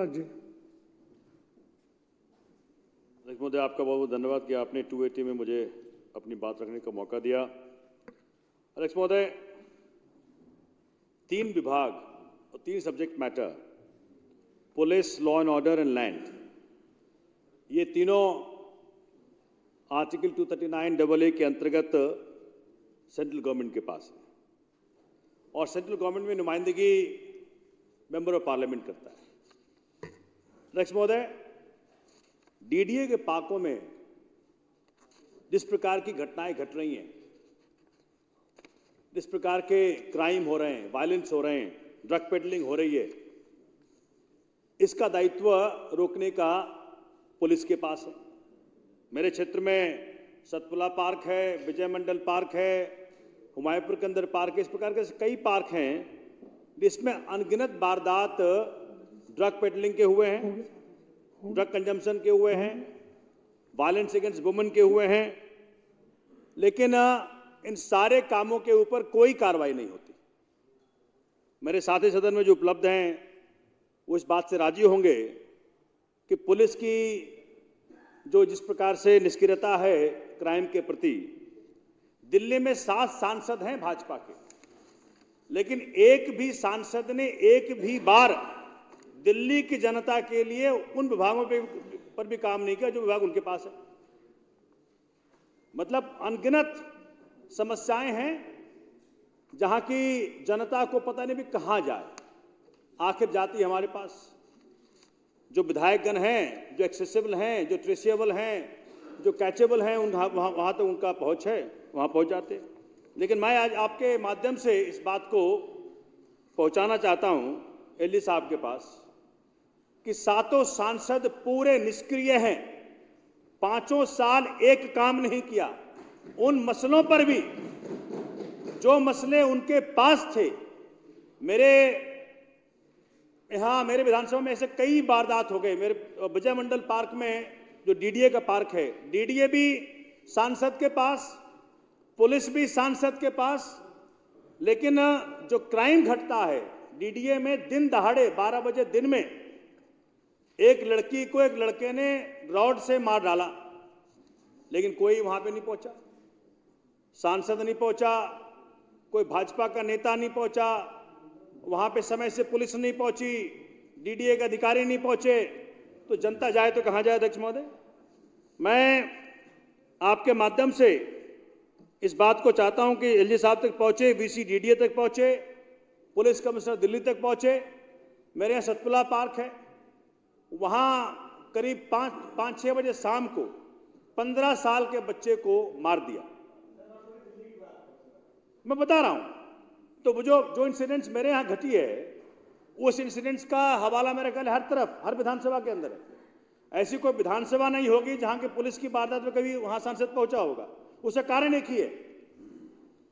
सोमनाथ जी। अध्यक्ष महोदय, आपका बहुत बहुत धन्यवाद कि आपने 280 में मुझे अपनी बात रखने का मौका दिया। अध्यक्ष महोदय, 3 विभाग और 3 subject matter, police, law and order and land, ये तीनों आर्टिकल 239AA के अंतर्गत सेंट्रल गवर्नमेंट के पास है और सेंट्रल गवर्नमेंट में नुमाइंदगी मेंबर ऑफ पार्लियामेंट करता है। अध्यक्ष महोदय, डीडीए के पाकों में जिस प्रकार की घटनाएं घट रही हैं, जिस प्रकार के क्राइम हो रहे हैं, वायलेंस हो रहे हैं, ड्रग पेडलिंग हो रही है, इसका दायित्व रोकने का पुलिस के पास है। मेरे क्षेत्र में सतपुला पार्क है, विजय मंडल पार्क है, हुमायूंपुर के अंदर पार्क है, इस प्रकार के कई पार्क हैं जिसमें अनगिनत वारदात ड्रग पेडलिंग के हुए हैं, ड्रग कंजम्पशन के हुए हैं, वायलेंस अगेंस्ट वुमेन के हुए हैं, लेकिन इन सारे कामों के ऊपर कोई कार्रवाई नहीं होती। मेरे साथी सदन में जो उपलब्ध हैं वो इस बात से राजी होंगे कि पुलिस की जो जिस प्रकार से निष्क्रियता है क्राइम के प्रति, दिल्ली में 7 सांसद हैं भाजपा के, लेकिन एक भी सांसद ने एक भी बार दिल्ली की जनता के लिए उन विभागों पर भी काम नहीं किया जो विभाग उनके पास है। मतलब अनगिनत समस्याएं हैं जहां की जनता को पता नहीं भी कहां जाए, आखिर जाती है हमारे पास। जो विधायकगण हैं, जो एक्सेसिबल हैं, जो ट्रेसेबल हैं, जो कैचेबल हैं, वहां तक उनका पहुंच है, वहां पहुंच जाते हैं। लेकिन मैं आज आपके माध्यम से इस बात को पहुंचाना चाहता हूं एलजी साहब के पास कि 7 सांसद पूरे निष्क्रिय हैं, 5 साल एक काम नहीं किया। उन मसलों पर भी जो मसले उनके पास थे, मेरे विधानसभा में ऐसे कई वारदात हो गए। मेरे विजय मंडल पार्क में जो डीडीए का पार्क है, डीडीए भी सांसद के पास, पुलिस भी सांसद के पास, लेकिन जो क्राइम घटता है डीडीए में, दिन दहाड़े 12 बजे दिन में एक लड़की को एक लड़के ने रॉड से मार डाला, लेकिन कोई वहां पे नहीं पहुंचा, सांसद नहीं पहुंचा, कोई भाजपा का नेता नहीं पहुंचा, वहां पे समय से पुलिस नहीं पहुंची, डीडीए के अधिकारी नहीं पहुंचे, तो जनता जाए तो कहां जाए। अध्यक्ष महोदय, मैं आपके माध्यम से इस बात को चाहता हूं कि एलजी साहब तक पहुंचे, वीसी डीडीए तक पहुंचे, पुलिस कमिश्नर दिल्ली तक पहुंचे। मेरे यहां सतपुला पार्क है, वहां करीब 5-6 बजे शाम को 15 साल के बच्चे को मार दिया। मैं बता रहा हूं। तो जो इंसिडेंट्स मेरे यहां घटी है, उस इंसिडेंट्स का हवाला मेरे ख्याल हर तरफ, हर विधानसभा के अंदर है। ऐसी कोई विधानसभा नहीं होगी जहां के पुलिस की वारदात में कभी वहां सांसद पहुंचा होगा। उसका कारण एक ही है।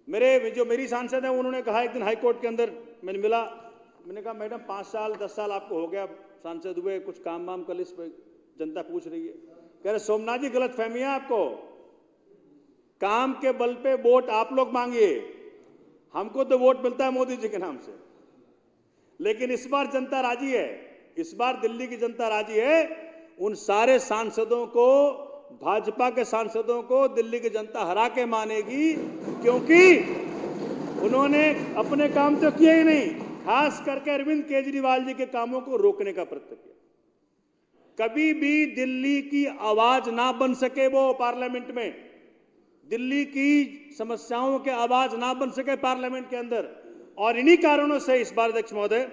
मेरी सांसद है, उन्होंने कहा एक दिन हाई कोर्ट के अंदर मैंने मिला, मैंने कहा मैडम 5 साल 10 साल आपको हो गया सांसद हुए, कुछ काम वाम कर इस पर जनता पूछ रही है। कह रहे सोमनाथ जी गलत फहमी है आपको, काम के बल पे वोट आप लोग मांगिए, हमको तो वोट मिलता है मोदी जी के नाम से। लेकिन इस बार जनता राजी है, इस बार दिल्ली की जनता राजी है। उन सारे सांसदों को, भाजपा के सांसदों को दिल्ली की जनता हरा के मानेगी, क्योंकि उन्होंने अपने काम तो किए ही नहीं, खास करके अरविंद केजरीवाल जी के कामों को रोकने का प्रयत्न किया। कभी भी दिल्ली की आवाज ना बन सके वो पार्लियामेंट में, दिल्ली की समस्याओं के आवाज ना बन सके पार्लियामेंट के अंदर। और इन्हीं कारणों से इस बार अध्यक्ष महोदय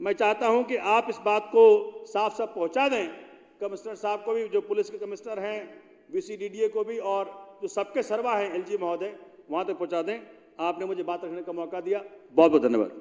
मैं चाहता हूं कि आप इस बात को साफ साफ पहुंचा दें कमिश्नर साहब को भी, जो पुलिस के कमिश्नर हैं, वीसीडीडीए को भी, और जो सबके सर्वा हैं एलजी महोदय, वहां तक पहुंचा दें। आपने मुझे बात रखने का मौका दिया, बहुत बहुत धन्यवाद।